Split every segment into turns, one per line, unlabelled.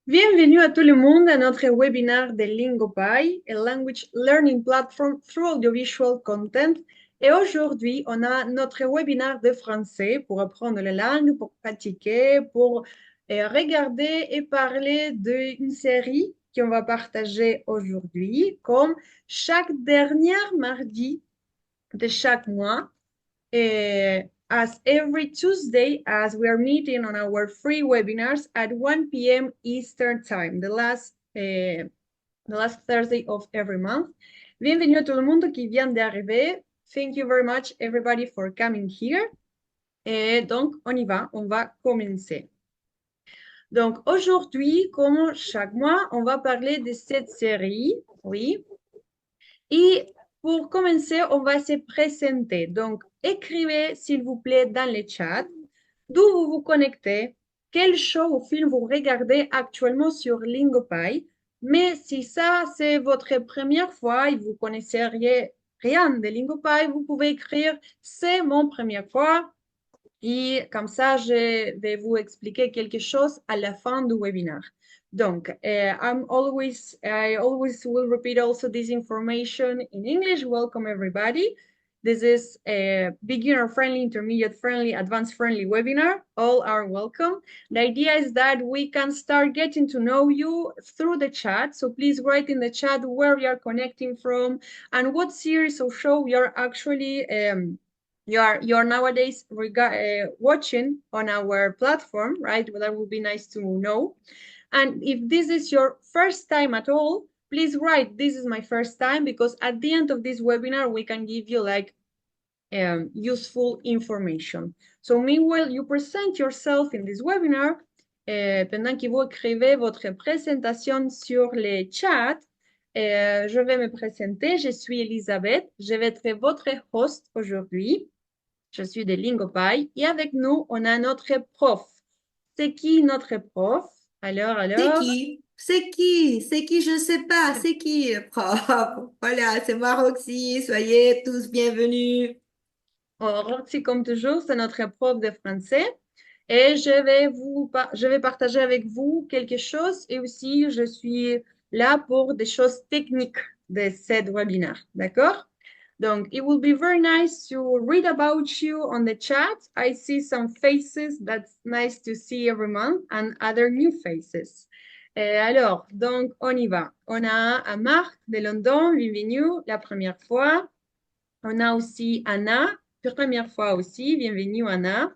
Bienvenue à tout le monde à notre webinaire de Lingopie, a language learning platform through audiovisual content. Et aujourd'hui, on a notre webinaire de français pour apprendre la langue, pour pratiquer, pour regarder et parler d'une série qu'on va partager aujourd'hui, comme chaque dernier mardi de chaque mois. As every Tuesday, as we are meeting on our free webinars at 1 p.m. Eastern Time, the last Thursday of every month. Bienvenue à tout le monde qui vient d'arriver. Thank you very much, everybody, for coming here. Et donc, on y va, on va commencer. Donc, aujourd'hui, comme chaque mois, on va parler de cette série, oui. Et pour commencer, on va se présenter. Donc, écrivez, s'il vous plaît, dans le chat d'où vous vous connectez, quel show ou film vous regardez actuellement sur Lingopie. Mais si ça, c'est votre première fois et vous connaissez rien de Lingopie, vous pouvez écrire c'est mon première fois. Et comme ça, je vais vous expliquer quelque chose à la fin du webinaire. Donc, I always will repeat also this information in English. Welcome everybody. This is a beginner friendly, intermediate friendly, advanced friendly webinar. All are welcome. The idea is that we can start getting to know you through the chat. So please write in the chat where you are connecting from and what series or show you are actually you're nowadays watching on our platform, right? Well, that would be nice to know. And if this is your first time at all, please write, this is my first time, because at the end of this webinar, we can give you like useful information. So meanwhile, you present yourself in this webinar, pendant que vous écrivez votre présentation sur les chats, je vais me présenter, je suis Elisabeth, je vais être votre host aujourd'hui. Je suis de Lingopie et avec nous, on a notre prof. C'est qui notre prof? Alors,
C'est
alors,
qui? C'est qui? C'est qui? Je ne sais pas. C'est qui, le prof? Voilà, c'est moi, Roxy. Soyez tous bienvenus.
Roxy, comme toujours, c'est notre prof de français. Et je vais partager avec vous quelque chose et aussi je suis là pour des choses techniques de cette webinaire. D'accord? Donc, it will be very nice to read about you on the chat. I see some faces. That's nice to see every month and other new faces. Alors, donc, on y va. On a Marc de London, bienvenue la première fois. On a aussi Anna, première fois aussi, bienvenue Anna.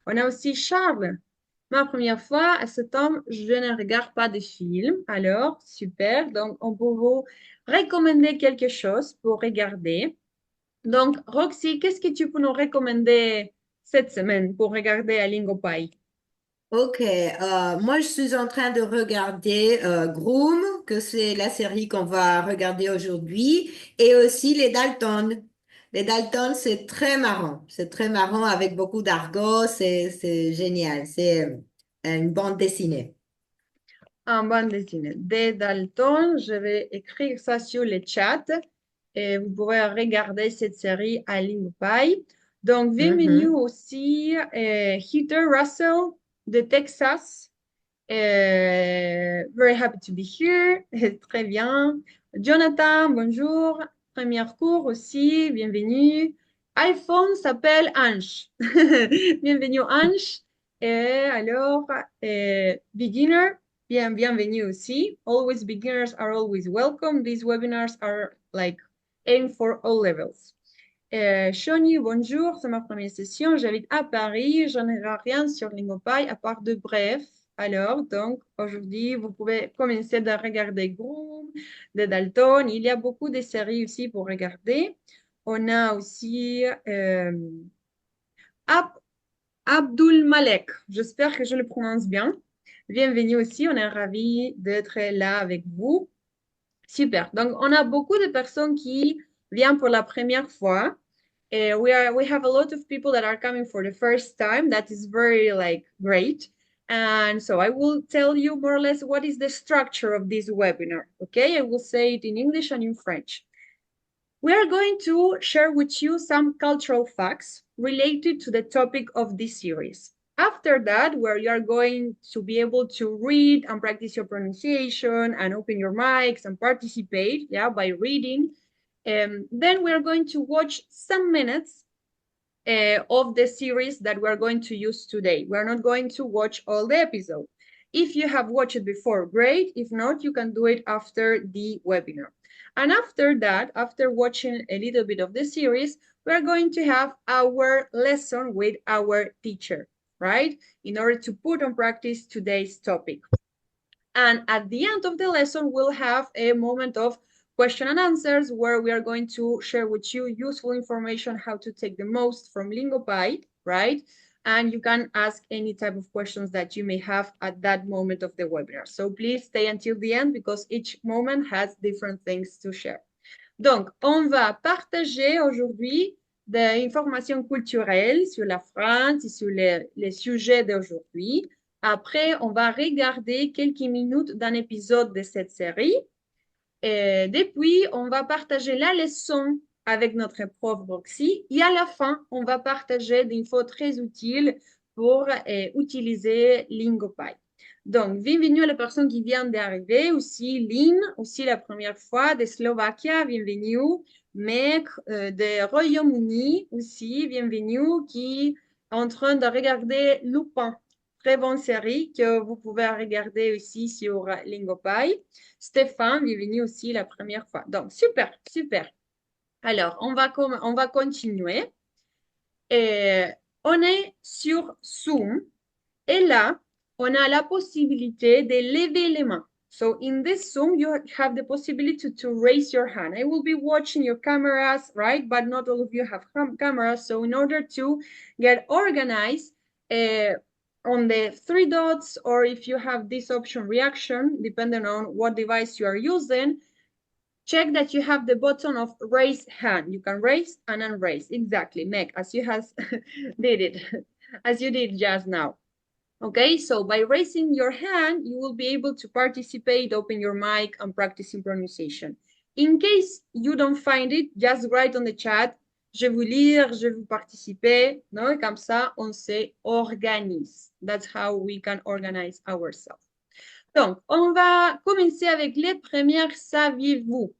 On a aussi Charles. Ma première fois, à ce temps, je ne regarde pas de films. Alors, super. Donc, on peut vous recommander quelque chose pour regarder. Donc, Roxy, qu'est-ce que tu peux nous recommander cette semaine pour regarder à Lingopie?
Ok, moi je suis en train de regarder Groom, que c'est la série qu'on va regarder aujourd'hui, et aussi les Dalton. Les Dalton, c'est très marrant. C'est très marrant avec beaucoup d'argot. C'est génial. C'est une bande dessinée.
En bande dessinée. Des Dalton, je vais écrire ça sur le chat et vous pourrez regarder cette série à Lingopie. Donc, bienvenue
Mhm.
aussi Heather Russell de Texas. Very happy to be here. Très bien. Jonathan, bonjour. Première cours aussi, bienvenue. iPhone s'appelle Ange. Bienvenue Ange. Et alors, beginner, bienvenue aussi. Always beginners are always welcome. These webinars are like aimed for all levels. Shoni, bonjour, c'est ma première session. J'habite à Paris. Je n'ai rien sur Lingopie à part de bref. Alors, donc, aujourd'hui, vous pouvez commencer à regarder Groom, de Dalton. Il y a beaucoup de séries aussi pour regarder. On a aussi Ab- Abdul Malek. J'espère que je le prononce bien. Bienvenue aussi. On est ravis d'être là avec vous. Super. Donc, on a beaucoup de personnes qui viennent pour la première fois. We have a lot of people that are coming for the first time. That is very like great. And so I will tell you more or less what is the structure of this webinar. Okay, I will say it in English and in French. We are going to share with you some cultural facts related to the topic of this series. After that, where you are going to be able to read and practice your pronunciation and open your mics and participate, yeah, by reading. Then we are going to watch some minutes of the series that we're going to use today. We're not going to watch all the episode. If you have watched it before, great. If not, you can do it after the webinar. And after that, after watching a little bit of the series, we're going to have our lesson with our teacher, right? In order to put on practice today's topic. And at the end of the lesson, we'll have a moment of question and answers where we are going to share with you useful information, how to take the most from Lingopie, right? And you can ask any type of questions that you may have at that moment of the webinar. So please stay until the end because each moment has different things to share. Donc, on va partager aujourd'hui des informations culturelles sur la France et sur les sujets d'aujourd'hui. Après, on va regarder quelques minutes d'un épisode de cette série. Et depuis, on va partager la leçon avec notre prof Roxy. Et à la fin, on va partager des infos très utiles pour utiliser Lingopie. Donc, bienvenue à la personne qui vient d'arriver, aussi Lynn, aussi la première fois de Slovaquie, bienvenue. Mec de Royaume-Uni aussi, bienvenue, qui est en train de regarder Lupin. Très bonne série que vous pouvez regarder aussi sur Lingopie. Stéphane, bienvenue aussi la première fois. Donc, super, super. Alors, on va continuer. Et on est sur Zoom. Et là, on a la possibilité de lever les mains. So in this Zoom, you have the possibility to raise your hand. I will be watching your cameras, right? But not all of you have cameras. So in order to get organized on the three dots, or if you have this option reaction, depending on what device you are using, check that you have the button of raise hand. You can raise and unraise. Exactly, Meg, as you has did it, as you did just now. Okay, so by raising your hand, you will be able to participate, open your mic, and practicing pronunciation. In case you don't find it, just write on the chat, je veux lire, je veux participer, no? Et comme ça, on s'organise. That's how we can organize ourselves. Donc, on va commencer avec les premières. Saviez-vous?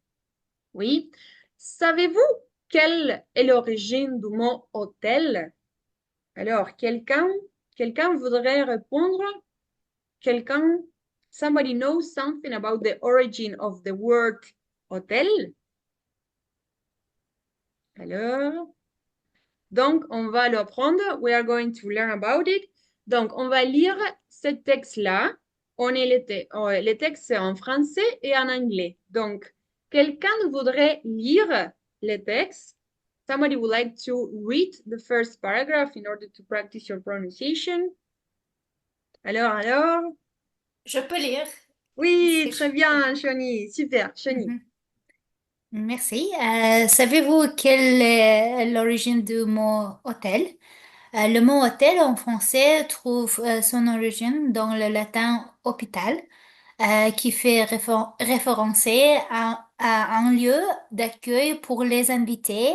Oui. Savez-vous quelle est l'origine du mot hôtel? Alors, quelqu'un voudrait répondre? Somebody knows something about the origin of the word hôtel? Alors, donc, on va l'apprendre. We are going to learn about it. Donc, on va lire ce texte-là. Le texte est en français et en anglais. Donc, quelqu'un voudrait lire le texte? Somebody would like to read the first paragraph in order to practice your pronunciation? Alors?
Je peux lire.
Oui, très bien, Shani. Super, Shani.
Mhm. Merci. Savez-vous quelle est l'origine du mot hôtel? Le mot hôtel en français trouve son origine dans le latin hôpital, qui fait référencer à un lieu d'accueil pour les invités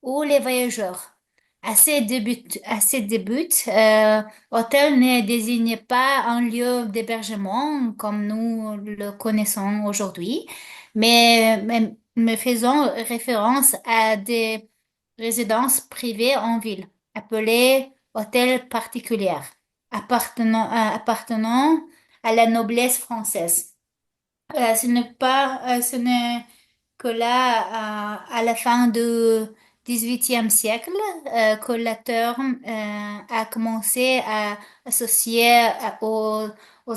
ou les voyageurs. À ses débuts, hôtel ne désignait pas un lieu d'hébergement comme nous le connaissons aujourd'hui, mais faisant référence à des résidences privées en ville, appelées hôtels particuliers, appartenant à la noblesse française. Ce n'est que là, à la fin du XVIIIe siècle, que le terme a commencé à associer aux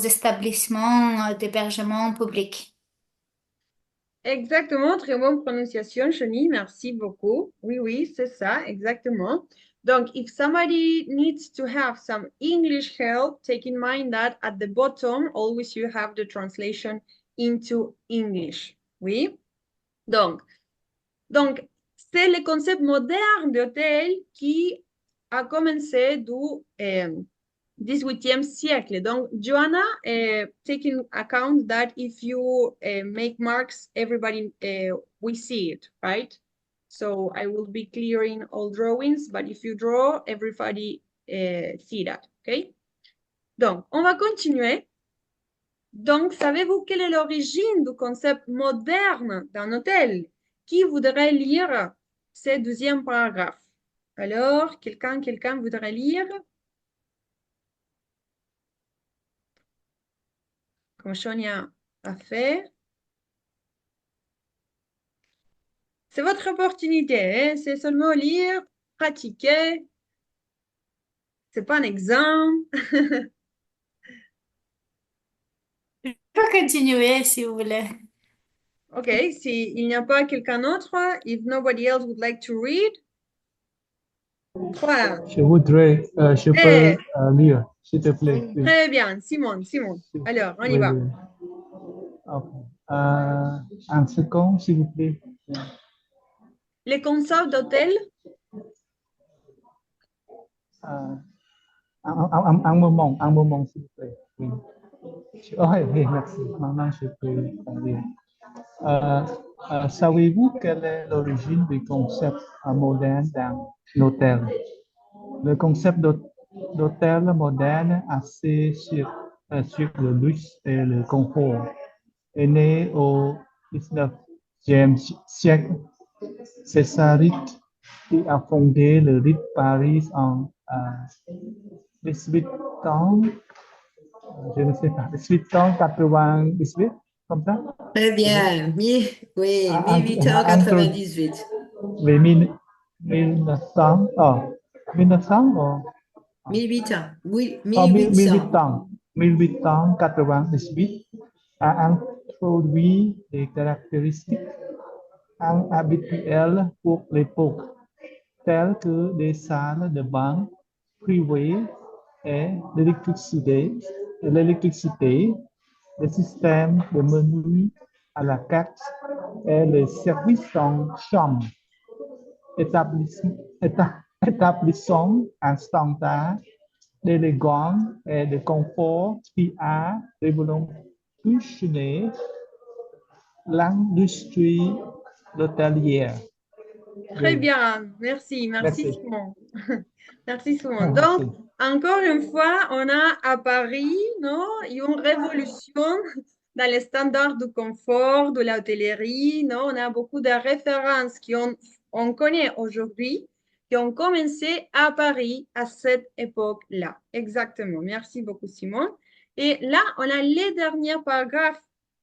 établissements d'hébergement public.
Exactement, très bonne prononciation, Shani. Merci beaucoup. Oui, oui, c'est ça, exactement. Donc, if somebody needs to have some English help, take in mind that at the bottom, always you have the translation into English. Oui. Donc c'est le concept moderne d'hôtel qui a commencé du 18e siècle. Donc, Joanna, taking account that if you make marks, everybody we see it, right? So I will be clearing all drawings, but if you draw, everybody see that. OK? Donc, on va continuer. Donc, savez-vous quelle est l'origine du concept moderne d'un hôtel? Qui voudrait lire ce deuxième paragraphe? Alors, quelqu'un voudrait lire? Comme Sonia a fait. C'est votre opportunité, hein? C'est seulement lire, pratiquer. C'est pas un examen.
Je peux continuer si vous voulez.
OK, s'il n'y a pas quelqu'un d'autre, if nobody else would like to read. Voilà.
Je voudrais, je peux
Eh,
lire, s'il te plaît. Oui,
très bien, Simone. Alors, on y
oui,
va.
oui. Ok. Un second, s'il vous plaît.
Les concepts d'hôtel.
Euh, un moment, s'il vous plaît. Oui. Oh, oui, oui, merci. Maintenant, je peux lire. Euh, savez-vous quelle est l'origine du concept moderne d'un hôtel? Le concept d'hôtel moderne axé sur le luxe et le confort est né au 19e siècle. C'est Sarit qui a fondé le Ritz Paris en 1800, je ne sais pas, 1898, comme ça.
Très bien. Oui,
Entre
1898.
les 1900, 1900,
1800. Oui,
en
1800.
1898 a introduit des caractéristiques inhabituelles pour l'époque, telles que des salles de bain privées et l'électricité, le système de menus à la carte et les services en chambre, établissant un standard d'élégance et de confort qui a révolutionné l'industrie hôtelière.
Très
Oui,
bien, merci
merci.
Simon. Merci Simon. Donc,
Merci.
encore une fois, on a à Paris, non, une révolution dans les standards du confort, de la hôtellerie, non, on a beaucoup de références on connaît aujourd'hui, qui ont commencé à Paris à cette époque-là. Exactement. Merci beaucoup Simon. Et là, on a les derniers paragraphes.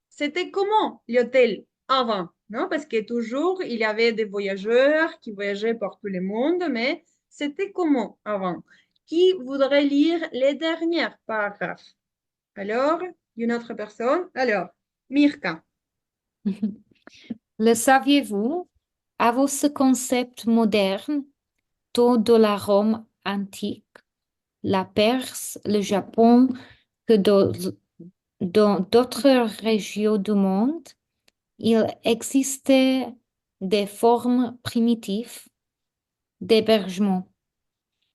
C'était comment l'hôtel avant? Non, parce que toujours, il y avait des voyageurs qui voyageaient par tout le monde, mais c'était comment avant? Qui voudrait lire les derniers paragraphes? Alors, une autre personne? Alors, Mirka.
Le saviez-vous? Avant ce concept moderne, tôt de la Rome antique, la Perse, le Japon, que dans d'autres régions du monde, il existait des formes primitives d'hébergement.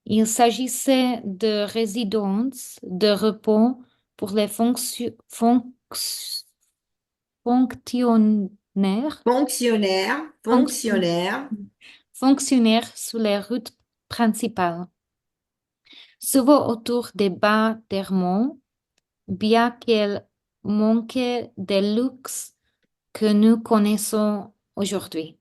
Il s'agissait de résidences, de repos pour les fonctionnaires, fonction-
Fonctionnaire.
fonctionnaires sur les routes principales, souvent autour des bas d'Hermont, bien qu'elles manquaient des luxe que nous connaissons aujourd'hui.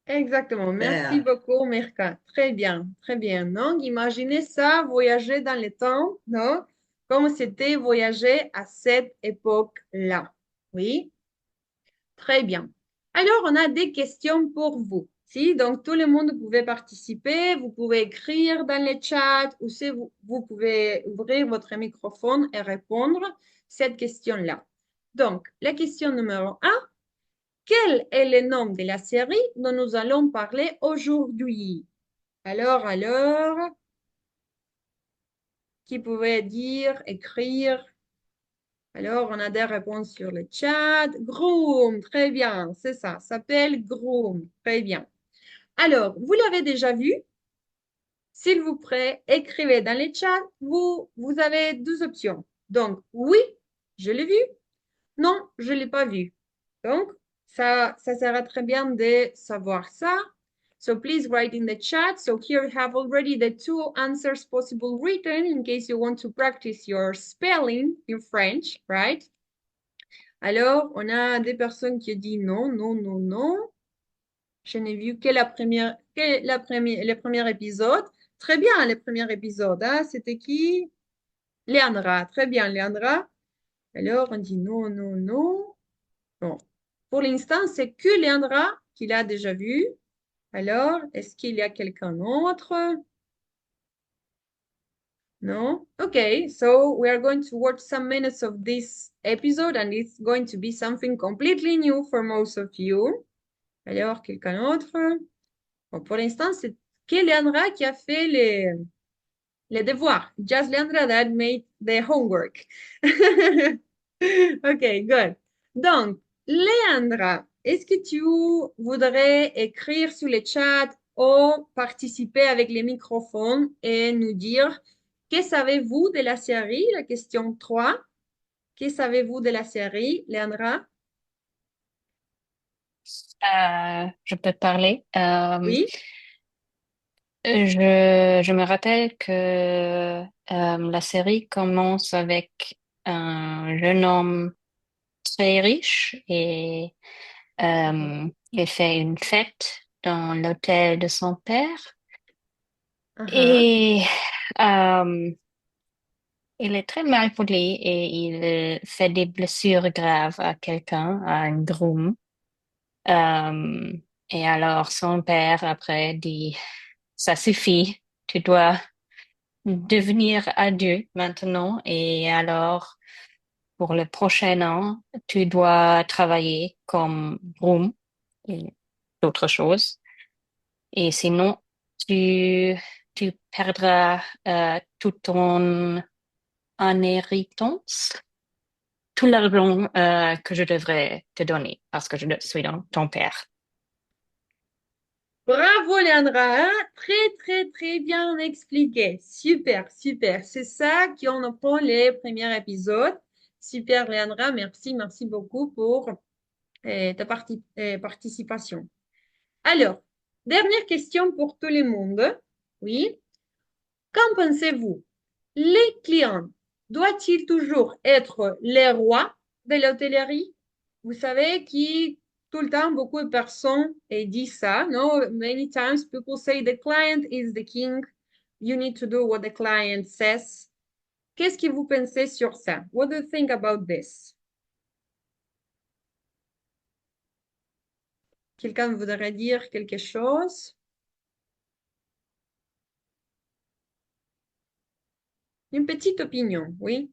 Exactement. Merci
Super.
beaucoup, Mirka. Très bien, très bien. Donc, imaginez ça, voyager dans le temps, non? Comme c'était voyager à cette époque-là. Oui, très bien. Alors, on a des questions pour vous. Si, donc, tout le monde pouvait participer. Vous pouvez écrire dans le chat ou si vous pouvez ouvrir votre microphone et répondre à cette question-là. Donc, la question numéro un. Quel est le nom de la série dont nous allons parler aujourd'hui? Alors, qui pouvait dire, écrire? Alors, on a des réponses sur le chat. Groom, très bien, c'est ça, s'appelle Groom, très bien. Alors, vous l'avez déjà vu? S'il vous plaît, écrivez dans le chat. Vous avez deux options. Donc, oui, je l'ai vu. Non, je ne l'ai pas vu. Donc, ça sera très bien de savoir ça. So please write in the chat. So here we have already the 2 answers possible written in case you want to practice your spelling in French, right? Alors, on a des personnes qui disent non, non, non, non. Je n'ai vu que le premier épisode. Très bien, le premier épisode. Hein? C'était qui? Leandra. Très bien, Leandra. Alors, on dit non, non, non. Bon. Pour l'instant, c'est que Leandra qui l'a déjà vu. Alors, est-ce qu'il y a quelqu'un d'autre? No? Okay, so we are going to watch some minutes of this episode and it's going to be something completely new for most of you. Alors, quelqu'un d'autre? Bon, pour l'instant, c'est que Leandra qui a fait les devoirs. Just Leandra that made the homework. Okay, good. Donc, Leandra, est-ce que tu voudrais écrire sur le chat ou participer avec les microphones et nous dire que savez-vous de la série? La question 3. Que savez-vous de la série, Leandra?
Je peux parler.
Oui?
Je me rappelle que la série commence avec un jeune homme très riche et il fait une fête dans l'hôtel de son père
Uh-huh.
et euh, il est très mal poli et il fait des blessures graves à quelqu'un, à un groom. Euh, et alors son père après dit, ça suffit, tu dois devenir adulte maintenant et alors pour le prochain an, tu dois travailler comme groom et d'autres choses. Et sinon, tu, tu perdras toute ton inhéritance, tout l'argent que je devrais te donner parce que je suis ton père.
Bravo, Leandra. Hein? Très, très, très bien expliqué. Super, super. C'est ça qu'on apprend les premiers épisodes. Super, Leandra. Merci, merci beaucoup pour ta participation. Alors, dernière question pour tout le monde. Oui. Qu'en pensez-vous? Les clients doivent-ils toujours être les rois de l'hôtellerie? Vous savez qui tout le temps beaucoup de personnes disent ça, no? Many times people say the client is the king. You need to do what the client says. Qu'est-ce que vous pensez sur ça? What do you think about this? Quelqu'un voudrait dire quelque chose? Une petite opinion, oui?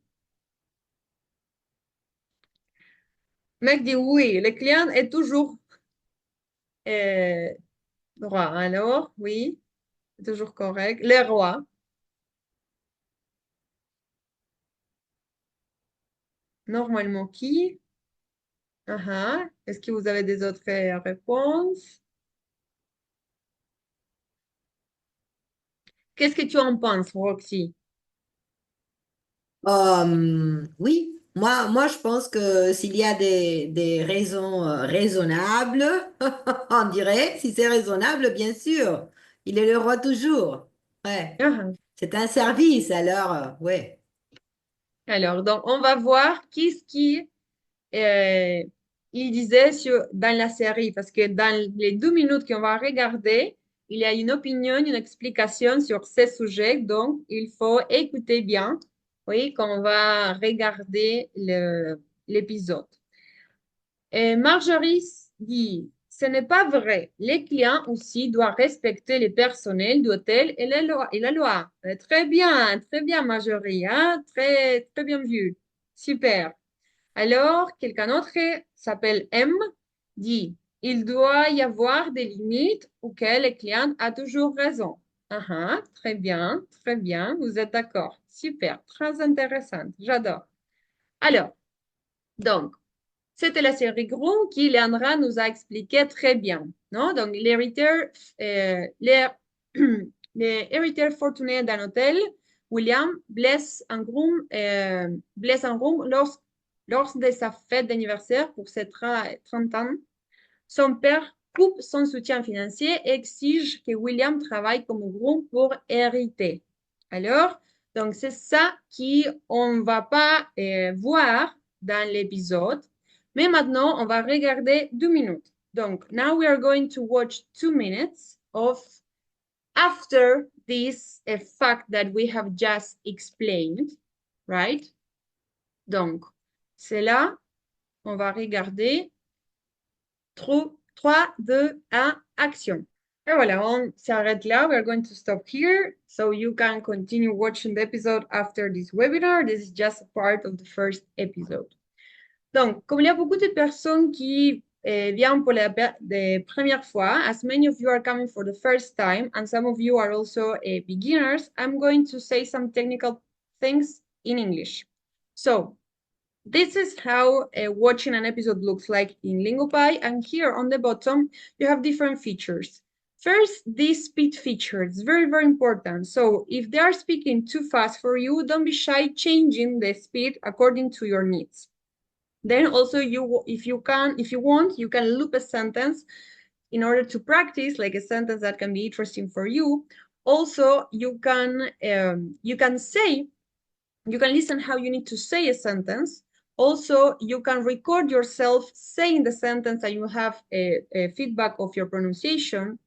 Mec dit oui, le client est toujours roi. Alors, oui, c'est toujours correct. Le roi. Normalement, qui? Est-ce que vous avez des autres réponses? Qu'est-ce que tu en penses, Roxy?
Oui, moi je pense que s'il y a des raisons raisonnables, on dirait, si c'est raisonnable, bien sûr, il est le roi toujours. Ouais,
Ah,
c'est un service, alors, ouais.
alors, donc, on va voir qu'est-ce qui euh, il disait dans la série, parce que dans les 2 minutes qu'on va regarder, il y a une opinion, une explication sur ces sujets, donc il faut écouter bien, oui, quand on va regarder l'épisode. Et Marjorie dit, ce n'est pas vrai. Les clients aussi doivent respecter les personnels d'hôtel et la loi. Très bien, Marjorie. Hein? Très, très bien vu. Super. Alors, quelqu'un d'autre s'appelle M, dit, il doit y avoir des limites auxquelles le client a toujours raison. Très bien, très bien. Vous êtes d'accord. Super, très intéressant. J'adore. Alors, donc, c'était la série Groom qui, Leandra, nous a expliqué très bien. Non? Donc, les héritiers fortunés d'un hôtel, William blesse un groom lors de sa fête d'anniversaire pour ses 30 ans. Son père coupe son soutien financier et exige que William travaille comme groom pour hériter. Alors, donc c'est ça qu'on ne va pas voir dans l'épisode. Mais maintenant, on va regarder 2 minutes. Donc, now we are going to watch 2 minutes of after this fact that we have just explained, right? Donc, c'est là, on va regarder 3, 2, 1, action. Et voilà, on s'arrête là. We're going to stop here so you can continue watching the episode after this webinar. This is just a part of the first episode. Donc, comme il y a beaucoup de personnes qui viennent pour la première fois, as many of you are coming for the first time, and some of you are also beginners, I'm going to say some technical things in English. So, this is how watching an episode looks like in Lingopie, and here on the bottom, you have different features. First, this speed feature is very, very important. So if they are speaking too fast for you, don't be shy changing the speed according to your needs. Then also, if you want, you can loop a sentence in order to practice, like a sentence that can be interesting for you. Also, you can listen how you need to say a sentence. Also, you can record yourself saying the sentence and you have a feedback of your pronunciation.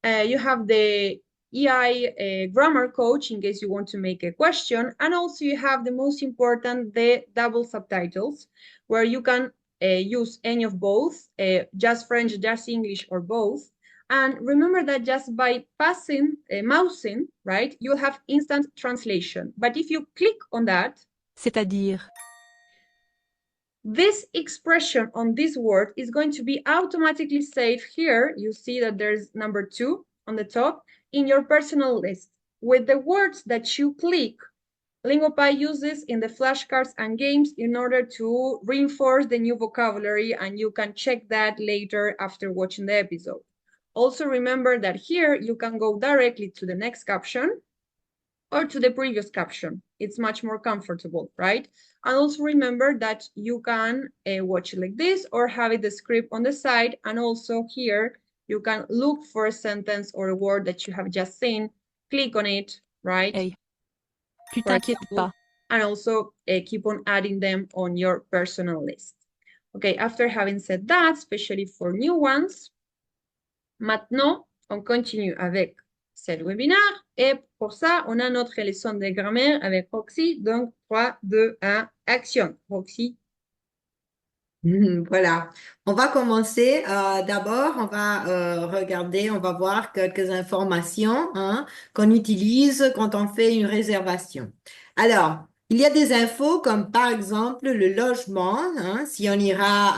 You have the EI grammar coach in case you want to make a question. And also you have the most important, the double subtitles, where you can use any of both, just French, just English, or both. And remember that just by mousing, right, you'll have instant translation. But if you click on that,
c'est-à-dire,
this expression on this word is going to be automatically saved here. You see that there's number 2 on the top in your personal list. With the words that you click, Lingopie uses in the flashcards and games in order to reinforce the new vocabulary, and you can check that later after watching the episode. Also remember that here you can go directly to the next caption or to the previous caption. It's much more comfortable, right? And also remember that you can watch it like this or have it the script on the side. And also here, you can look for a sentence or a word that you have just seen, click on it, right?
hey, tu
For
t'inquiètes
example,
pas.
and also keep on adding them on your personal list. Okay, after having said that, especially for new ones, maintenant, on continue avec ce webinaire. Et pour ça, on a notre leçon de grammaire avec Roxy. Donc, 3, 2, 1, action. Roxy.
Voilà. On va commencer. D'abord, on va regarder, on va voir quelques informations hein, qu'on utilise quand on fait une réservation. Alors, il y a des infos comme par exemple le logement, hein, si on ira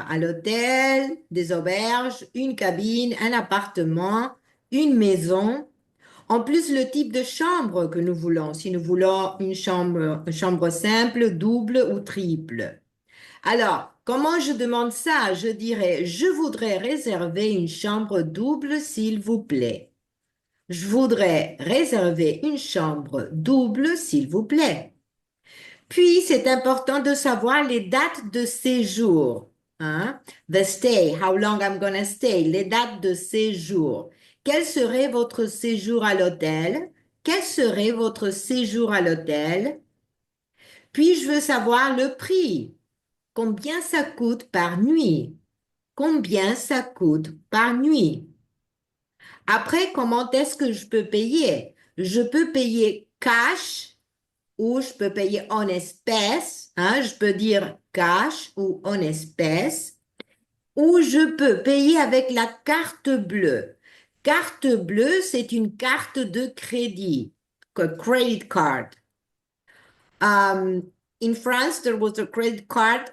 à l'hôtel, des auberges, une cabine, un appartement, une maison. En plus, le type de chambre que nous voulons, si nous voulons une chambre simple, double ou triple. Alors, comment je demande ça? Je dirais, je voudrais réserver une chambre double, s'il vous plaît. Je voudrais réserver une chambre double, s'il vous plaît. Puis, c'est important de savoir les dates de séjour. Hein? The stay, how long I'm gonna stay, les dates de séjour. Quel serait votre séjour à l'hôtel? Quel serait votre séjour à l'hôtel? Puis, je veux savoir le prix. Combien ça coûte par nuit? Combien ça coûte par nuit? Après, comment est-ce que je peux payer? Je peux payer cash ou je peux payer en espèces. Hein? Je peux dire cash ou en espèces. Ou je peux payer avec la carte bleue. Carte bleue, c'est une carte de crédit. Credit card. In France, there was a credit card,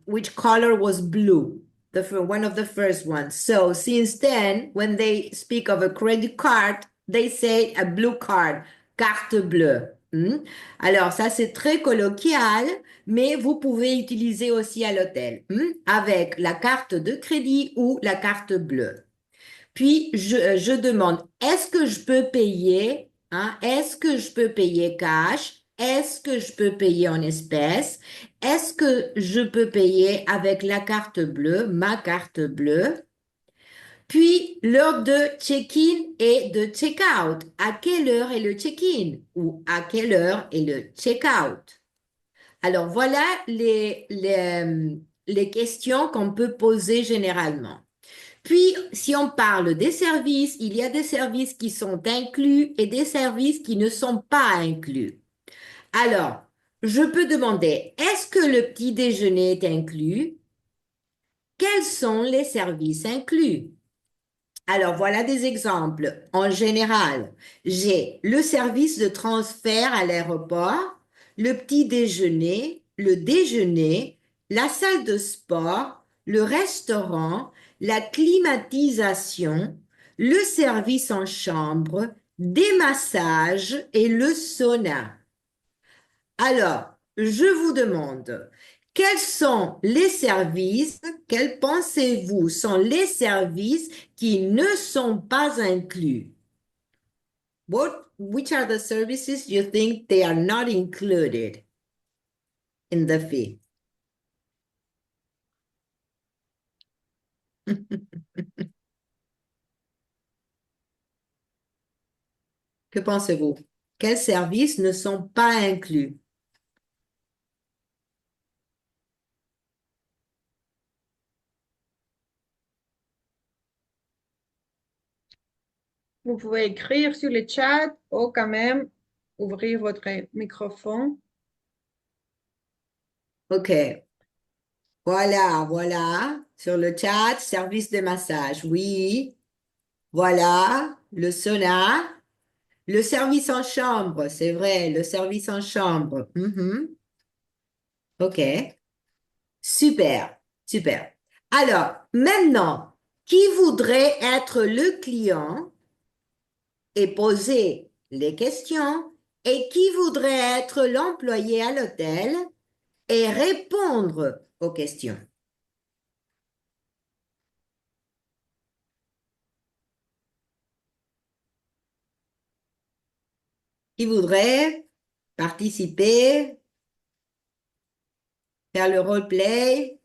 which color was blue, one of the first ones. So since then, when they speak of a credit card, they say a blue card, carte bleue. Alors, ça, c'est très colloquial, mais vous pouvez utiliser aussi à l'hôtel, avec la carte de crédit ou la carte bleue. Puis, je demande, est-ce que je peux payer, hein? Est-ce que je peux payer cash? Est-ce que je peux payer en espèces? Est-ce que je peux payer avec la carte bleue, ma carte bleue? Puis l'heure de check-in et de check-out. À quelle heure est le check-in ou à quelle heure est le check-out? Alors voilà les questions qu'on peut poser généralement. Puis, si on parle des services, il y a des services qui sont inclus et des services qui ne sont pas inclus. Alors, je peux demander, est-ce que le petit déjeuner est inclus? Quels sont les services inclus? Alors, voilà des exemples. En général, j'ai le service de transfert à l'aéroport, le petit déjeuner, le déjeuner, la salle de sport, le restaurant, la climatisation, le service en chambre, des massages et le sauna. Alors, je vous demande, quels sont les services, quels pensez-vous sont les services qui ne sont pas inclus? Which are the services you think they are not included in the fee? Que pensez-vous? Quels services ne sont pas inclus?
Vous pouvez écrire sur le chat ou quand même ouvrir votre microphone.
OK. Voilà. Sur le chat, service de massage. Oui. Voilà. Le sauna. Le service en chambre, c'est vrai, le service en chambre. Mhm. OK, super. Alors, maintenant, qui voudrait être le client et poser les questions et qui voudrait être l'employé à l'hôtel et répondre aux questions? Qui voudrait participer, faire le role-play?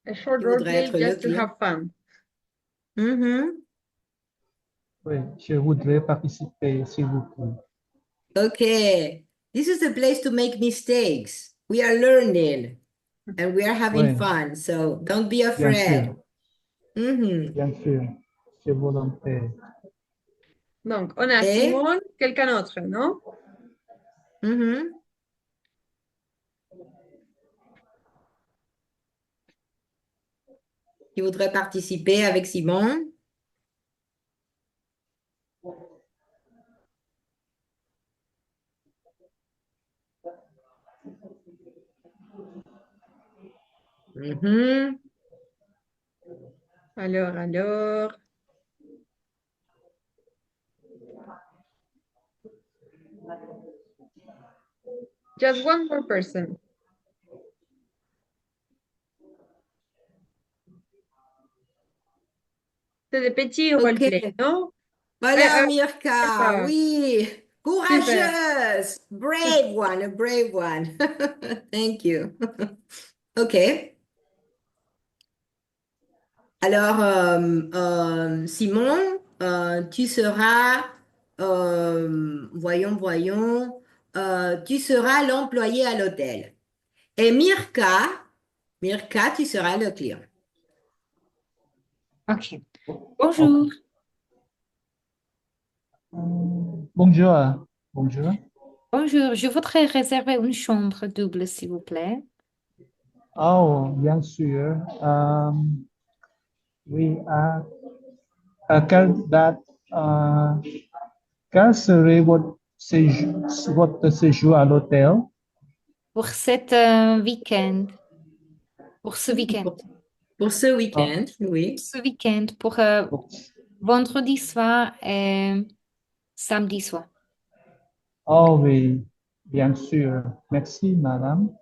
A short
Qui voudrait
roleplay
être le
just to
client?
have fun.
Mhm.
Oui, je voudrais participer, s'il vous plaît.
Okay, this is a place to make mistakes. We are learning and we are having
Oui,
fun, so don't be
bien
afraid.
sûr,
Mhm.
bien sûr. Je volontaire.
Donc, on a
Et
Simone, quelqu'un d'autre, non?
mhm. Qui voudrait participer avec Simon? Mhm.
Alors. Just one more person. C'est des petits roleplays,
OK.
non?
Voilà, Mirka.
Voilà.
Oui,
Super.
courageuse. Brave one, a brave one. Thank you. OK. Alors, Simon, tu seras, tu seras l'employé à l'hôtel. Et Mirka, tu seras le client.
OK.
Ok.
Bonjour.
Bonjour. Bonjour.
Bonjour. Je voudrais réserver une chambre double, s'il vous plaît.
Oh, bien sûr. Oui, quelle date, quel serait votre séjour à l'hôtel?
Pour cet week-end. Pour ce week-end.
Pour ce week-end,
Pour
oui.
ce week-end. Pour
Oh,
vendredi soir et samedi soir.
oh oui, bien sûr. Merci, madame.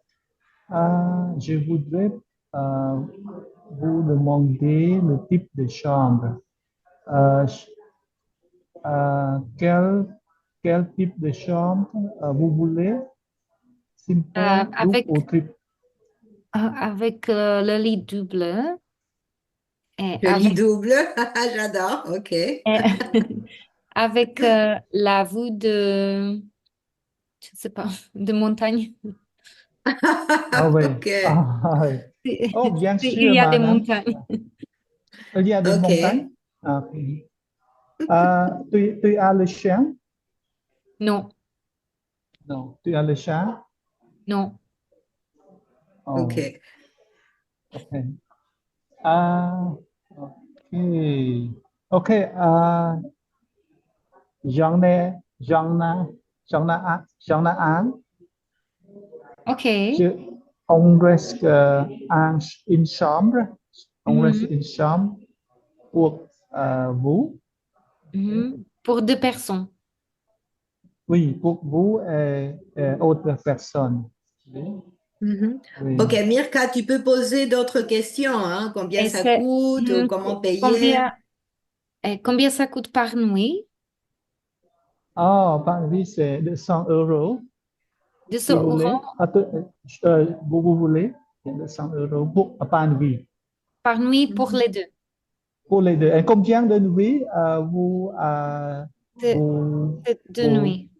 Je voudrais euh, vous demander le type de chambre. Euh, quel type de chambre vous voulez? Simple, double
Avec,
ou triple?
avec le lit double. Et
Je lis double. J'adore. OK.
et- avec la vue de, je ne sais pas, de montagne.
Ah oui.
OK.
Ah, oui. Oh, bien
Il
sûr,
y a des
madame.
montagnes.
Il y a des montagnes.
OK.
Ah, ok. Tu as le chien?
Non,
Non. Tu as le chat?
non.
Oh,
OK.
ok. Ah, ok. Ok. J'en ai, j'en ai un.
OK.
Je, on reste une chambre. On reste
Mhm,
une chambre pour vous.
mhm. Pour deux personnes.
Oui, pour vous et autres personnes. Oui.
Mhm. OK,
Oui.
Mirka, tu peux poser d'autres questions, hein? Combien
Et
ça
c'est
coûte, comment payer?
combien, combien ça coûte par nuit?
Ah, par vie, c'est 200 euros,
200
si vous
euros
voulez. Vous voulez, c'est 200 euros pour, par nuit.
par nuit pour
Mhm.
les deux.
Pour les deux. Et combien de nuits
C'est
vous,
c'est deux
vous,
nuits.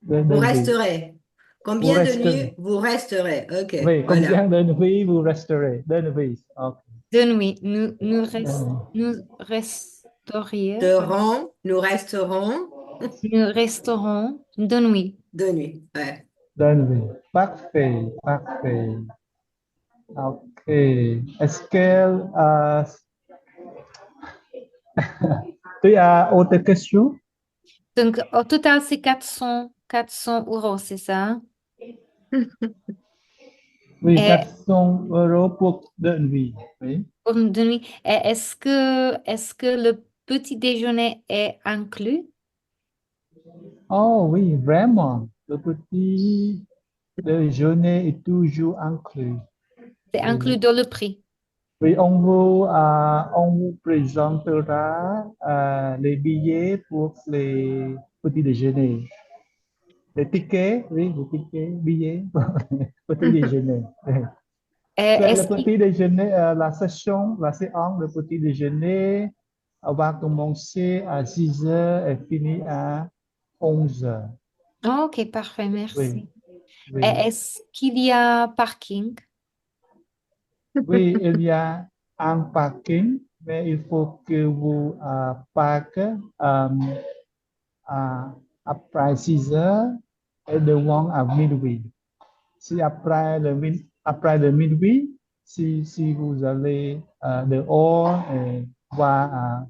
de
Vous
nuits?
resterez.
Vous
Combien de
resterez.
nuits vous resterez? OK,
Oui, combien
voilà.
de nuits vous resterez? De nuits. Ok.
Deux nuits.
De
Nous resterions,
Nous resterons
nous resterons deux nuits.
2 nuits. Ouais.
nuits. Parfait, parfait. Ok. Est-ce que tu as autre question?
Donc, au total, c'est 400 euros, c'est ça?
Oui,
Et
400 euros pour deux nuits. Oui.
pour deux nuits. Et est-ce que le petit déjeuner est inclus?
Oh oui, vraiment. Le petit déjeuner est toujours inclus.
C'est
Oui.
inclus dans le prix.
Oui, on vous présentera les billets pour les petits déjeuners. Les tickets, oui, les tickets, billets pour les petits déjeuners.
Et
C'est le
est-ce qu'il...
petit déjeuner, la séance de petit déjeuner va commencer à 6 heures et finir à 11 heures.
Ah, ok, parfait,
Oui,
merci. Et
oui.
est-ce qu'il y a parking?
Oui, il y a un parking, mais il faut que vous parquez à, après 6 heures et devant à minuit. Si après le minuit, si vous allez dehors et voir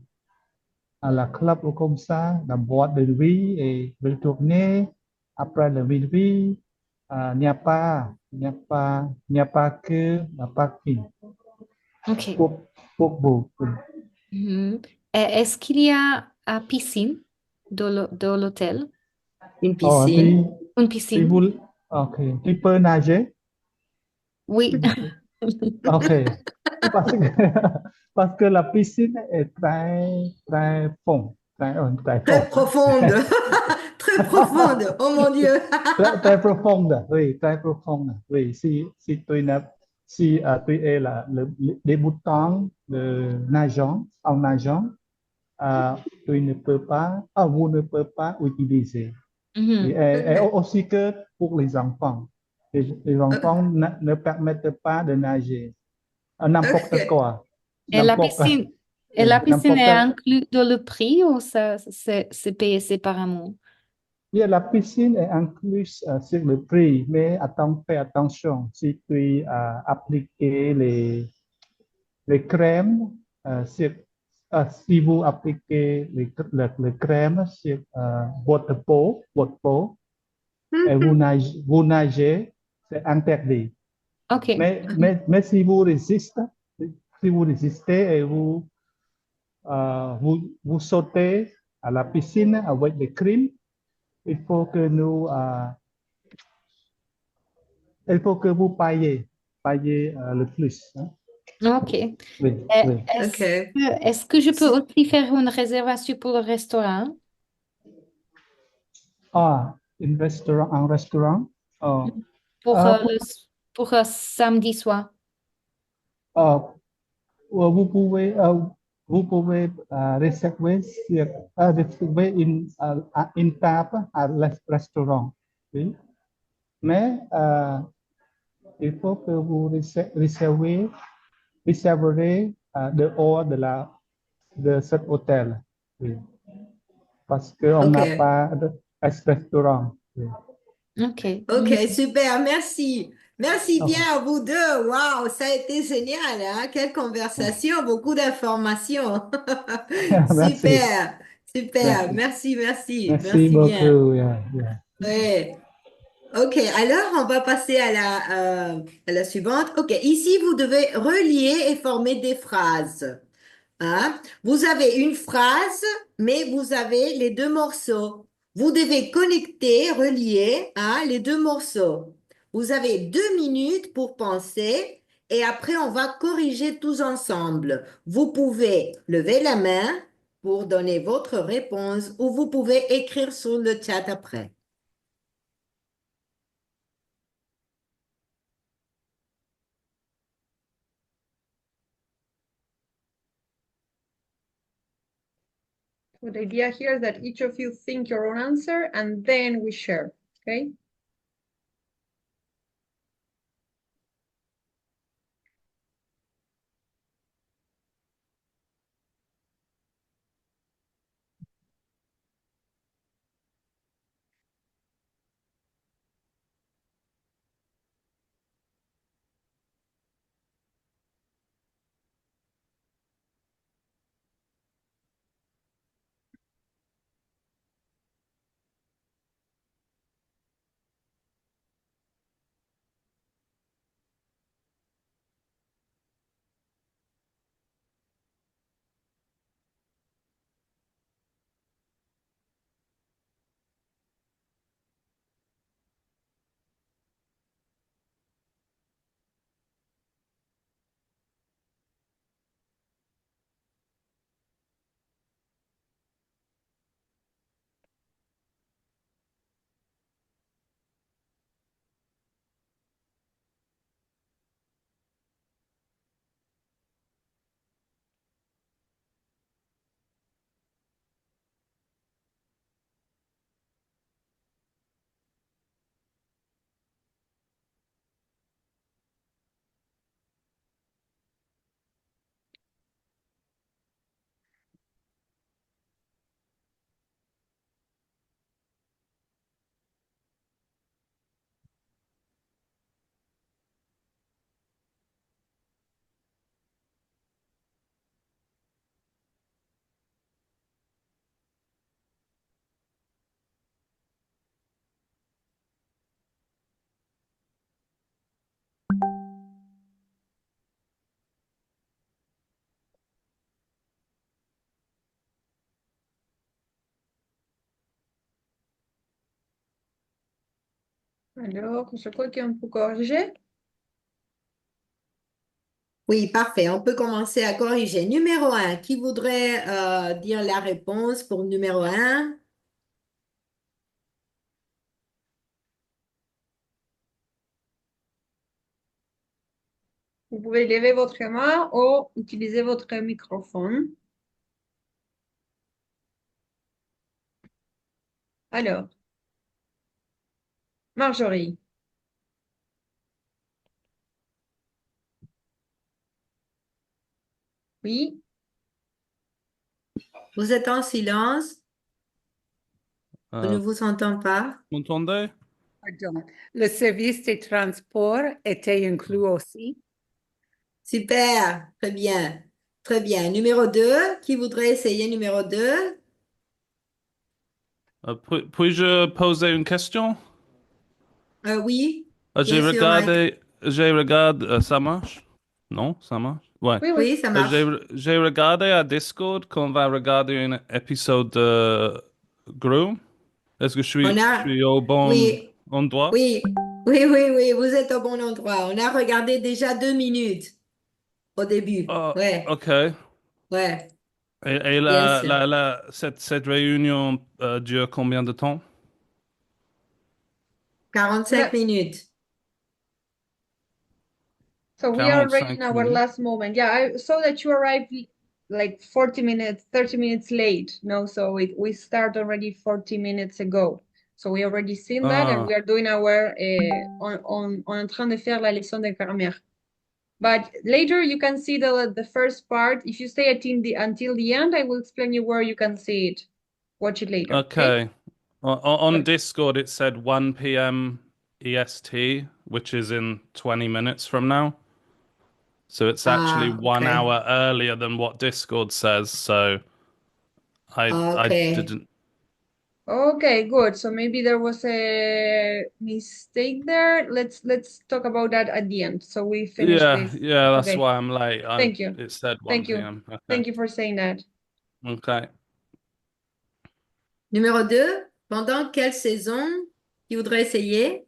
à la club ou comme ça, la boîte de nuit et retourner après le minuit, il n'y a pas que la parking
Ok.
pour, pour vous.
Mhm. Et est-ce qu'il y a une piscine dans l'hôtel?
Une
Oh,
piscine.
Une
si
piscine?
vous, ok, tu peux nager?
Oui.
Ok, parce que, parce que la piscine est très fond, très
Très
fond.
profonde. Très profonde. Oh mon Dieu.
Très profonde, oui, très profonde. Oui, si tu es le débutant de en nageant, tu ne peux pas, vous ne pouvez pas utiliser.
Mhm.
Et
OK.
aussi que pour les enfants. Les enfants ne permettent pas de nager. N'importe
OK.
quoi.
Et la
N'importe,
piscine, et
oui,
la piscine est
n'importe.
inclue dans le prix ou ça, c'est payé séparément?
Oui, la piscine est incluse sur le prix, mais fais attention si tu appliques les crèmes, si vous appliquez les crèmes sur votre peau et vous nagez, c'est interdit.
Ok.
Mais si vous résistez et vous sautez à la piscine avec les crèmes, il faut que nous il faut que vous payez le plus. Hein.
Ok.
Oui, oui.
OK.
Est-ce que je peux aussi faire une réservation pour le restaurant
Un restaurant.
pour,
Euh,
pour samedi soir?
euh, vous pouvez réserver, réserver une table à restaurant. Oui. Mais il faut que vous réserverez dehors de cet hôtel. Oui. Parce qu'on
Ok,
n'a pas de restaurant. Oui.
Ok.
ok, super, merci. Merci bien
Ok.
à vous deux. Waouh, ça a été génial, hein? Quelle conversation, beaucoup d'informations.
Merci.
Super, super.
Merci.
Merci, merci,
Merci
merci bien.
beaucoup. Yeah, yeah.
Ouais. Ok, alors on va passer à la suivante. Ok, ici vous devez relier et former des phrases. Hein? Vous avez une phrase, mais vous avez les deux morceaux. Vous devez connecter, relier, hein, les deux morceaux. Vous avez 2 minutes pour penser et après on va corriger tous ensemble. Vous pouvez lever la main pour donner votre réponse ou vous pouvez écrire sur le chat après.
So the idea here is that each of you think your own answer and then we share, okay? Alors, je crois qu'on peut corriger.
Oui, parfait. On peut commencer à corriger. Numéro un, qui voudrait dire la réponse pour numéro un?
Vous pouvez lever votre main ou utiliser votre microphone. Alors, Marjorie, oui,
Vous êtes en silence, on ne
Euh,
vous entend pas.
M'entendez?
Pardon. Le service de transport était inclus aussi.
Super, très bien. Très bien. Numéro 2, qui voudrait essayer numéro 2?
Puis-je poser une question?
Oui,
J'ai
bien sûr, Mike.
regardé, ça marche? Non, ça marche? Ouais.
oui, oui.
Oui, ça marche.
J'ai regardé à Discord qu'on va regarder un épisode de Groom. Est-ce que
On
je
a,
suis au bon
oui,
endroit?
oui, oui, vous êtes au bon endroit. On a regardé déjà 2 minutes au début.
Oh,
Ouais,
ok. Et,
ouais,
et
bien sûr.
cette réunion dure combien de temps?
45 minutes.
So we are already in
45
our
minutes.
last moment. Yeah, I saw that you arrived like 40 minutes, 30 minutes late. No, so we start already 40 minutes ago. So we already seen that, and
Ah,
we are doing our on en train de faire la leçon de grammaire. But later you can see the first part. If you stay until the end, I will explain you where you can see it. Watch it later.
okay. On
Good.
Discord, it said 1 p.m. EST, which is in 20 minutes from now. So it's actually
Ah,
1 hour earlier than what Discord says. So I
okay.
didn't.
Okay, good. So maybe there was a mistake there. Let's talk about that at the end. So we finish
Yeah,
this.
yeah, that's
Okay.
why I'm late.
Thank you.
It said
Thank
1
you.
p.m. Okay.
Thank you for saying that.
Okay.
Numéro 2, pendant quelle saison qui voudrait essayer?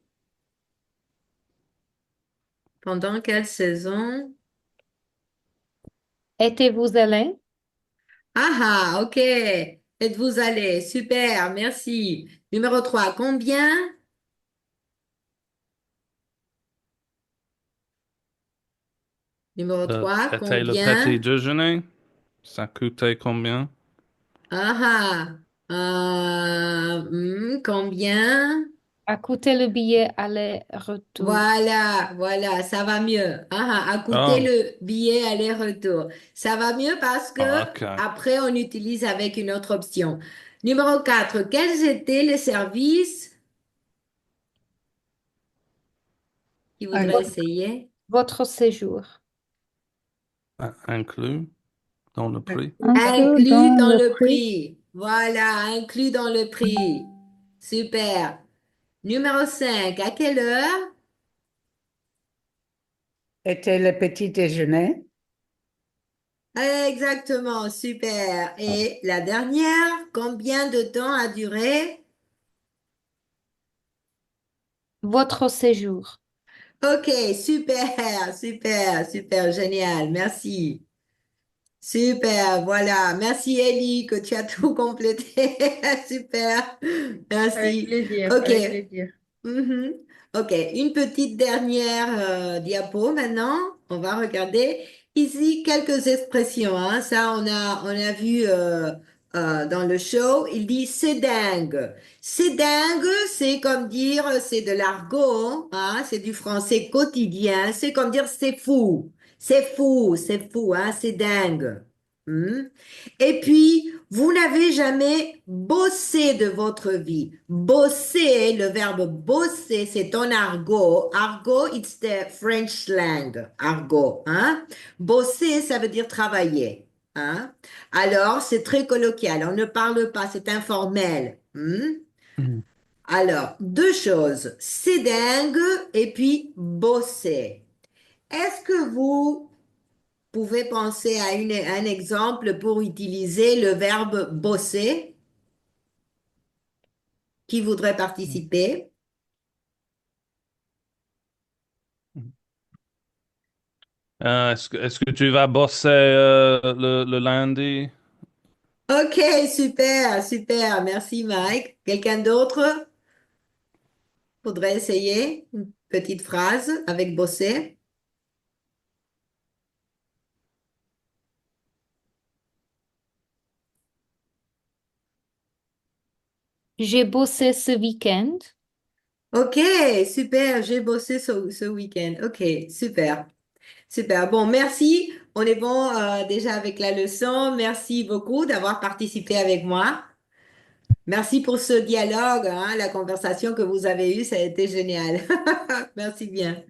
Pendant quelle saison?
Êtes-vous allé?
Ah ah, ok. Êtes-vous allé? Super, merci. Numéro 3, combien? Numéro 3,
C'était le petit
combien?
déjeuner. Ça coûtait combien?
Ah ah. Combien?
À coûter le billet aller-retour.
Voilà, voilà, ça va mieux. Ah ah, à coûter
Oh,
le billet aller-retour. Ça va mieux parce que
oh, okay.
après on utilise avec une autre option. Numéro 4, quels étaient les services qui voudraient essayer?
Votre séjour.
Inclus dans le prix.
Inclus
Inclus
dans
dans
le
le
prix.
prix. Voilà, inclus dans le prix. Super. Numéro 5, à quelle heure?
Était le petit déjeuner?
Exactement, super. Et la dernière, combien de temps a duré?
Votre séjour.
Ok, super, super, super, génial, merci. Super, voilà. Merci Ellie que tu as tout complété. Super,
Avec
merci.
plaisir,
Ok.
avec plaisir.
Mhm. Ok, une petite dernière diapo maintenant. On va regarder ici quelques expressions. Hein. Ça, on a vu dans le show. Il dit c'est dingue. C'est dingue, c'est comme dire c'est de l'argot. Hein. C'est du français quotidien. C'est comme dire c'est fou. C'est fou, c'est fou. Hein. C'est dingue. Hmm. Et puis, vous n'avez jamais bossé de votre vie. Bosser, le verbe bosser, c'est en argot. Argot, it's the French slang. Argot, hein? Bosser, ça veut dire travailler, hein? Alors, c'est très colloquial. On ne parle pas, c'est informel.
Mhm.
Alors, deux choses. C'est dingue et puis bosser. Est-ce que vous pouvez penser à un exemple pour utiliser le verbe bosser? Qui voudrait participer?
Est-ce que tu vas bosser le lundi?
Ok, super, super. Merci, Mike. Quelqu'un d'autre voudrait essayer une petite phrase avec bosser?
J'ai bossé ce week-end.
Ok, super. J'ai bossé ce week-end. Ok, super. Super. Bon, merci. On est bon déjà avec la leçon. Merci beaucoup d'avoir participé avec moi. Merci pour ce dialogue, hein, la conversation que vous avez eue, ça a été génial. Merci bien.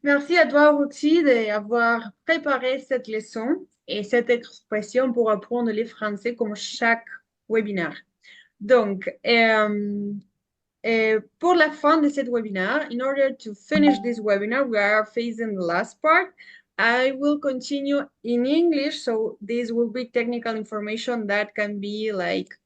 Merci à toi, Ruti, d'avoir préparé cette leçon et cette expression pour apprendre le français comme chaque webinaire. Donc, pour la fin de cette webinaire, in order to finish this webinar, we are facing the last part. I will continue in English, so this will be technical information that can be like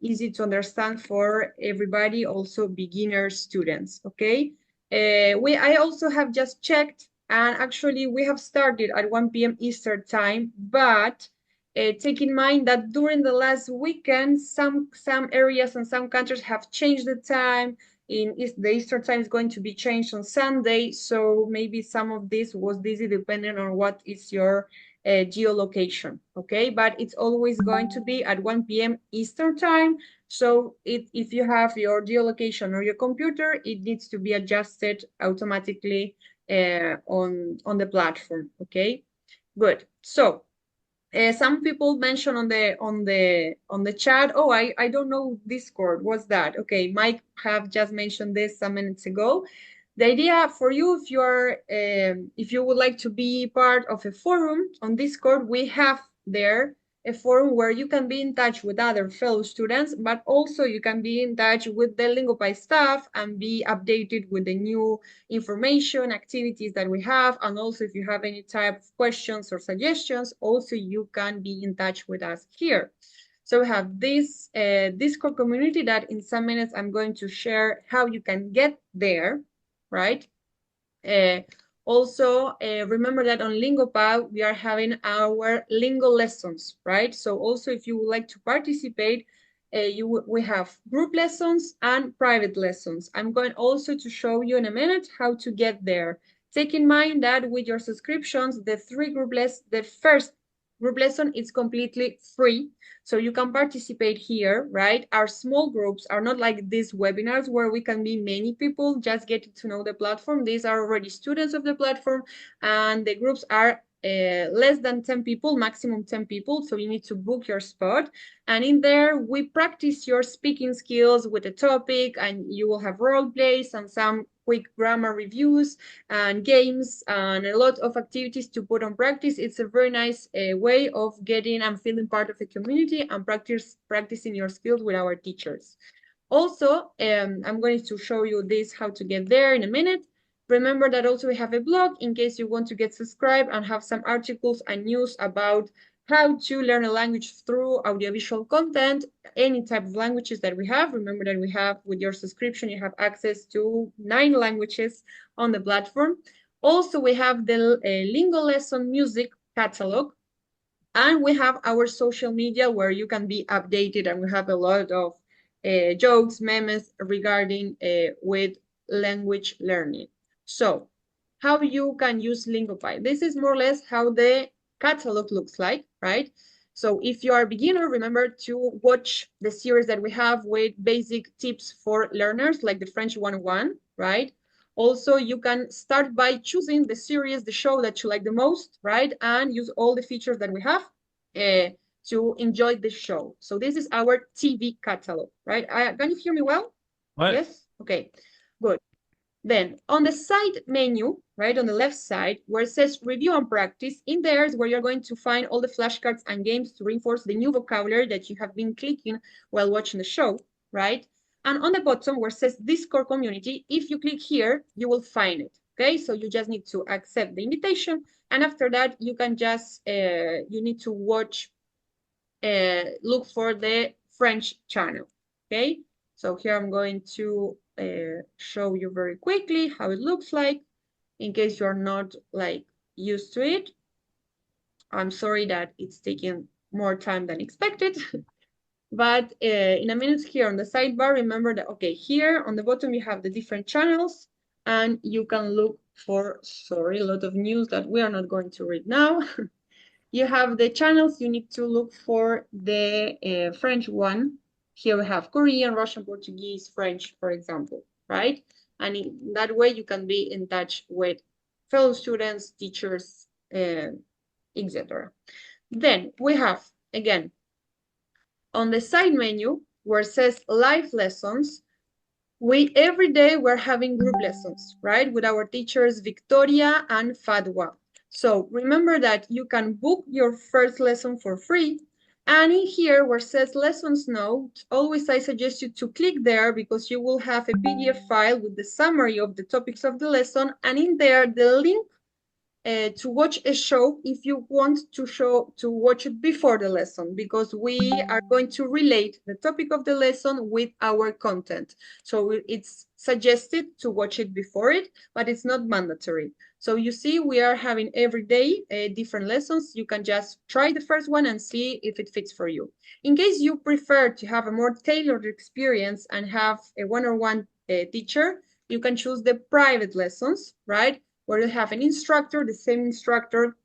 easy to understand for everybody, also beginner students, okay? I also have just checked, and actually we have started at 1 p.m. Eastern time, but take in mind that during the last weekend, some areas and some countries have changed the time. the Easter time is going to be changed on Sunday, so maybe some of this was busy depending on what is your geolocation, okay? But it's always going to be at 1 p.m. Eastern time. So if you have your geolocation or your computer, it needs to be adjusted automatically on the platform, okay? Good. So some people mentioned on the chat, oh, I don't know Discord. What's that? Okay, Mike have just mentioned this some minutes ago. The idea for you, if you would like to be part of a forum on Discord, we have there a forum where you can be in touch with other fellow students, but also you can be in touch with the Lingopie staff and be updated with the new information, activities that we have. And also if you have any type of questions or suggestions, also you can be in touch with us here. So we have this Discord community that in some minutes I'm going to share how you can get there, right? Also, remember that on Lingopie, we are having our lingo lessons, right? So also if you would like to participate, we have group lessons and private lessons. I'm going also to show you in a minute how to get there. Take in mind that with your subscriptions, the first group lesson is completely free. So you can participate here, right? Our small groups are not like these webinars where we can be many people just getting to know the platform. These are already students of the platform, and the groups are less than 10 people, maximum 10 people. So you need to book your spot. And in there, we practice your speaking skills with a topic, and you will have role plays and some quick grammar reviews and games and a lot of activities to put on practice. It's a very nice way of getting and feeling part of a community and practicing your skills with our teachers. Also, I'm going to show you this, how to get there in a minute. Remember that also we have a blog in case you want to get subscribed and have some articles and news about how to learn a language through audiovisual content, any type of languages that we have. Remember that we have, with your subscription, you have access to 9 languages on the platform. Also, we have the Lingo Lesson music catalog, and we have our social media where you can be updated, and we have a lot of jokes, memes regarding with language learning. So how you can use Lingopie. This is more or less how the catalog looks like, right? So if you are a beginner, remember to watch the series that we have with basic tips for learners, like the French 101, right? Also, you can start by choosing the series, the show that you like the most, right? And use all the features that we have to enjoy the show. So this is our TV catalog, right? Can you hear me well?
Right.
Yes? Okay, good. Then on the side menu, right, on the left side, where it says review and practice, in there is where you're going to find all the flashcards and games to reinforce the new vocabulary that you have been clicking while watching the show, right? And on the bottom where it says Discord community, if you click here, you will find it, okay? So you just need to accept the invitation. And after that, you can just, you need to watch, look for the French channel, okay? So here I'm going to show you very quickly how it looks like in case you're not like used to it. I'm sorry that it's taking more time than expected. But in a minute here on the sidebar, remember that, okay, here on the bottom you have the different channels, and you can look for, sorry, a lot of news that we are not going to read now. You have the channels, you need to look for the French one. Here we have Korean, Russian, Portuguese, French, for example, right? And in that way you can be in touch with fellow students, teachers, etc. Then we have, again, on the side menu where it says live lessons, every day we're having group lessons, right? With our teachers, Victoria and Fadwa. So remember that you can book your first lesson for free. And in here where it says lessons note, always I suggest you to click there because you will have a PDF file with the summary of the topics of the lesson. And in there, the link to watch a show if you want to watch it before the lesson, because we are going to relate the topic of the lesson with our content. So it's suggested to watch it before it, but it's not mandatory. So you see, we are having every day different lessons. You can just try the first one and see if it fits for you. In case you prefer to have a more tailored experience and have a one-on-one teacher, you can choose the private lessons, right? Where you have an instructor, the same instructor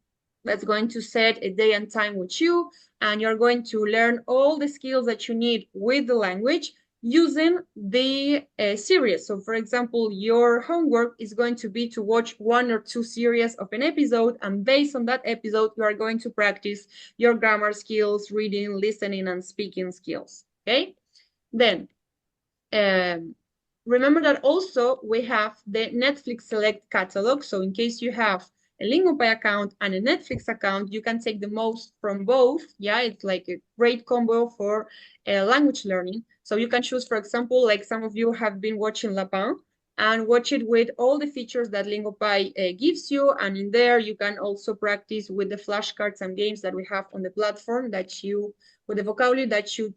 that's going to set a day and time with you, and you're going to learn all the skills that you need with the language using the series. So for example, your homework is going to be to watch 1 or 2 series of an episode, and based on that episode, you are going to practice your grammar skills, reading, listening, and speaking skills, okay? Then, remember that also we have the Netflix Select catalog. So in case you have a Lingopie account and a Netflix account, you can take the most from both. Yeah, it's like a great combo for language learning. So you can choose, for example, like some of you have been watching Lapin, and watch it with all the features that Lingopie gives you. And in there, you can also practice with the flashcards and games that we have on the platform that you, with the vocabulary that you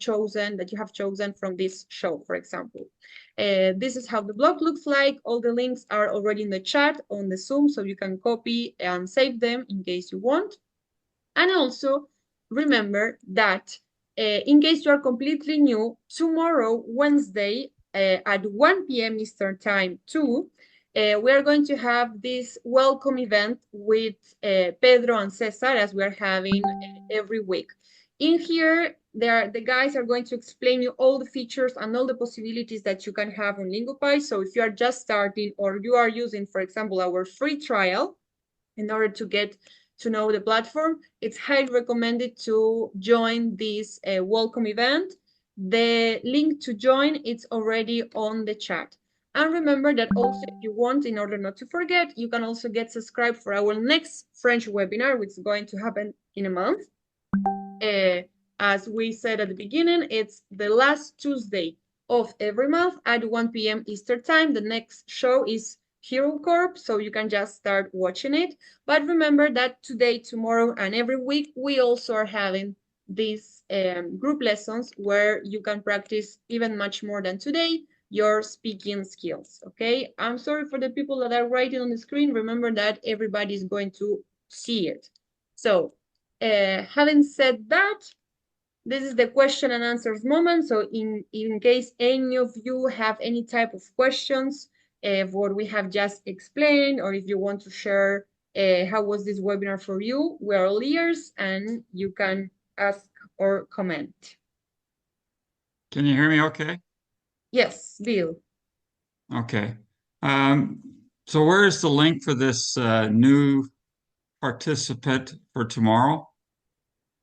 have chosen from this show, for example. This is how the blog looks like. All the links are already in the chat on the Zoom, so you can copy and save them in case you want. And also remember that in case you are completely new, tomorrow, Wednesday, at 1 p.m. Eastern Time too, we are going to have this welcome event with Pedro and Cesar, as we are having every week. In here, the guys are going to explain you all the features and all the possibilities that you can have on Lingopie. So if you are just starting, or you are using, for example, our free trial in order to get to know the platform, it's highly recommended to join this welcome event. The link to join is already on the chat. And remember that also, if you want, in order not to forget, you can also get subscribed for our next French webinar, which is going to happen in a month. As we said at the beginning, it's the last Tuesday of every month at 1 p.m. Eastern Time. The next show is Hero Corp, so you can just start watching it. But remember that today, tomorrow, and every week, we also are having these group lessons where you can practice even much more than today, your speaking skills, okay? I'm sorry for the people that are writing on the screen. Remember that everybody is going to see it. So, having said that, this is the question and answers moment. So in case any of you have any type of questions of what we have just explained, or if you want to share how was this webinar for you, we are all ears and you can ask or comment.
Can you hear me okay?
Yes, Bill.
Okay. So where is the link for this new participant for tomorrow?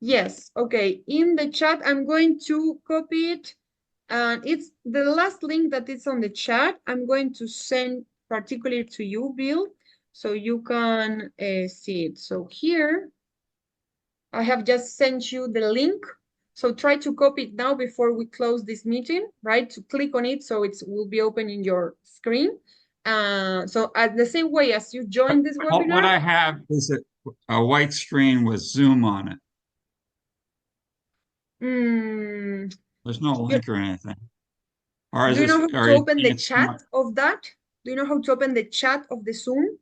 Yes, okay. In the chat, I'm going to copy it. And it's the last link that is on the chat. I'm going to send particularly to you, Bill, so you can see it. So here, I have just sent you the link. So try to copy it now before we close this meeting, right? To click on it so it will be open in your screen. So at the same way as you join this webinar.
What I have is a white screen with Zoom on it. There's no link or anything. Or
Do you know how to open the chat
smart?
of that? Do you know how to open the chat of the Zoom?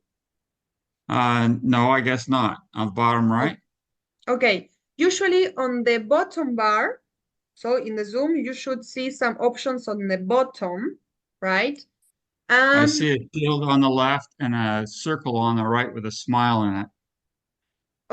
No, I guess not. On bottom right?
Okay. Usually on the bottom bar, so in the Zoom, you should see some options on the bottom, right? And
I see a shield on the left and a circle on the right with a smile in it.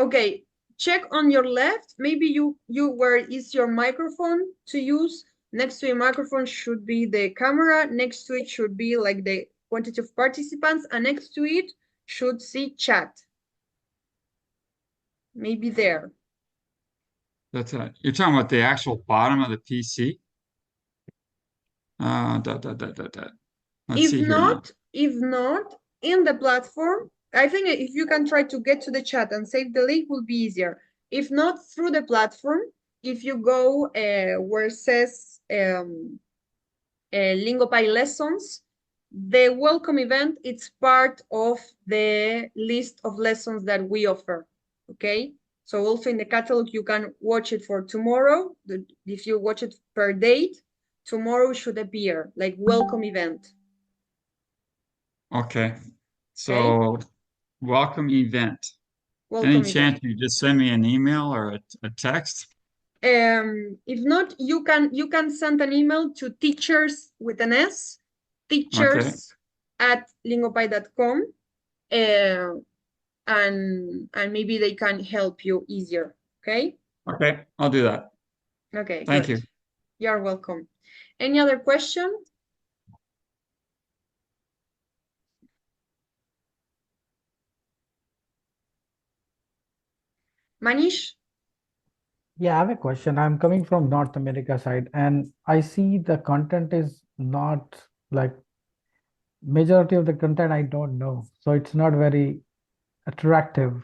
okay, check on your left. Maybe you where is your microphone to use. Next to your microphone should be the camera. Next to it should be like the quantity of participants, and next to it should see chat. Maybe there.
That's it. You're talking about the actual bottom of the PC? Let's see here now.
If not, in the platform, I think if you can try to get to the chat and save the link will be easier. If not, through the platform, if you go where it says Lingopie lessons, the welcome event, it's part of the list of lessons that we offer, okay? So also in the catalog, you can watch it for tomorrow. If you watch it per date, tomorrow should appear, like welcome event.
Okay. So welcome event.
Welcome
Any
event.
chance you just send me an email or a text?
If not, you can send an email to teachers with an S teachers@lingopie.com, and maybe they can help you easier. Okay?
Okay, I'll do that.
Okay,
Thank
good.
you.
You're welcome. Any other question? Manish?
Yeah, I have a question. I'm coming from North America side, and I see the content is not like majority of the content I don't know, so it's not very attractive.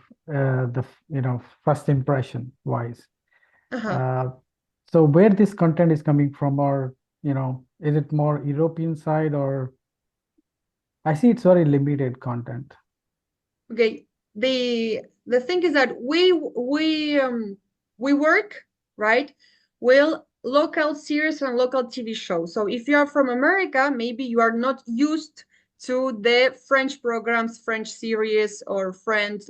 First impression wise.
Uh-huh.
So where this content is coming from, or is it more European side, or I see it's very limited content.
Okay, the thing is that we work, right, with local series and local TV shows. So if you are from America, maybe you are not used to the French programs, French series, or French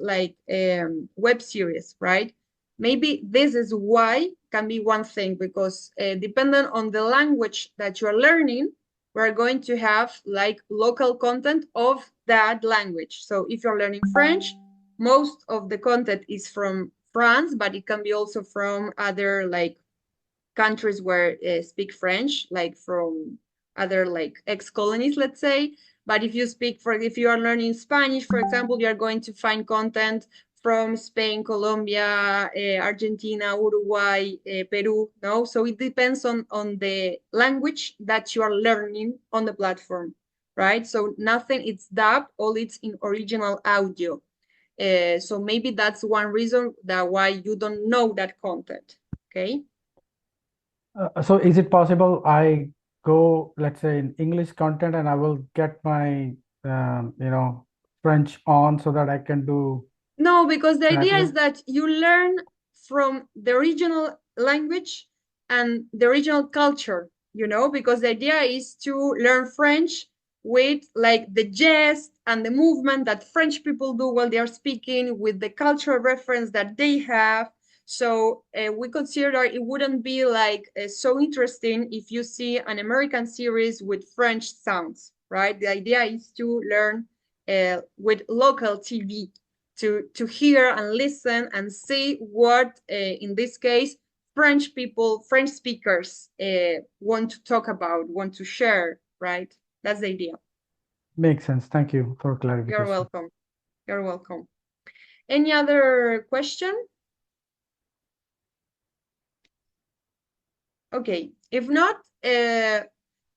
web series, right? Maybe this is why can be one thing, because depending on the language that you are learning, we're going to have like local content of that language. So if you're learning French, most of the content is from France, but it can be also from other like countries where speak French, like from other like ex-colonies, let's say. But if you are learning Spanish, for example, you are going to find content from Spain, Colombia, Argentina, Uruguay, Peru, no? So it depends on the language that you are learning on the platform, right? So nothing it's dubbed, all it's in original audio. So maybe that's one reason that why you don't know that content, okay?
So is it possible I go, let's say, in English content, and I will get my, French on so that I can do
No, because the
that
idea
way?
is that you learn from the original language and the original culture, because the idea is to learn French with like the jest and the movement that French people do while they are speaking, with the cultural reference that they have. So we consider that it wouldn't be like so interesting if you see an American series with French sounds, right? The idea is to learn with local TV, to hear and listen and see what, in this case, French speakers want to talk about, want to share, right? That's the idea.
Makes sense. Thank you for
You're
clarification.
welcome. You're welcome. Any other question? Okay, if not,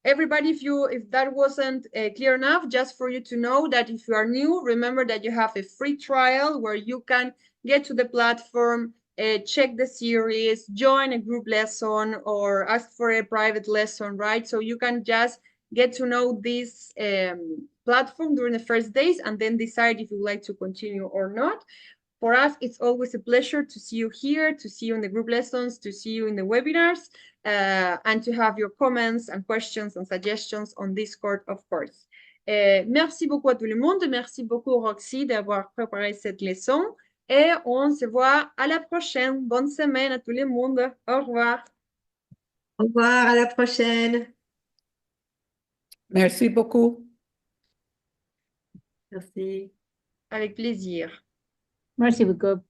everybody, if that wasn't clear enough, just for you to know that if you are new, remember that you have a free trial where you can get to the platform, check the series, join a group lesson, or ask for a private lesson, right? So you can just get to know this platform during the first days and then decide if you like to continue or not. For us, it's always a pleasure to see you here, to see you in the group lessons, to see you in the webinars, and to have your comments and questions and suggestions on Discord, of course. Merci beaucoup à tout le monde. Merci beaucoup, Roxy, d'avoir préparé cette leçon. Et on se voit à la prochaine. Bonne semaine à tout le monde. Au revoir.
Au revoir, à la prochaine.
Merci beaucoup.
Merci.
Avec plaisir.
Merci beaucoup.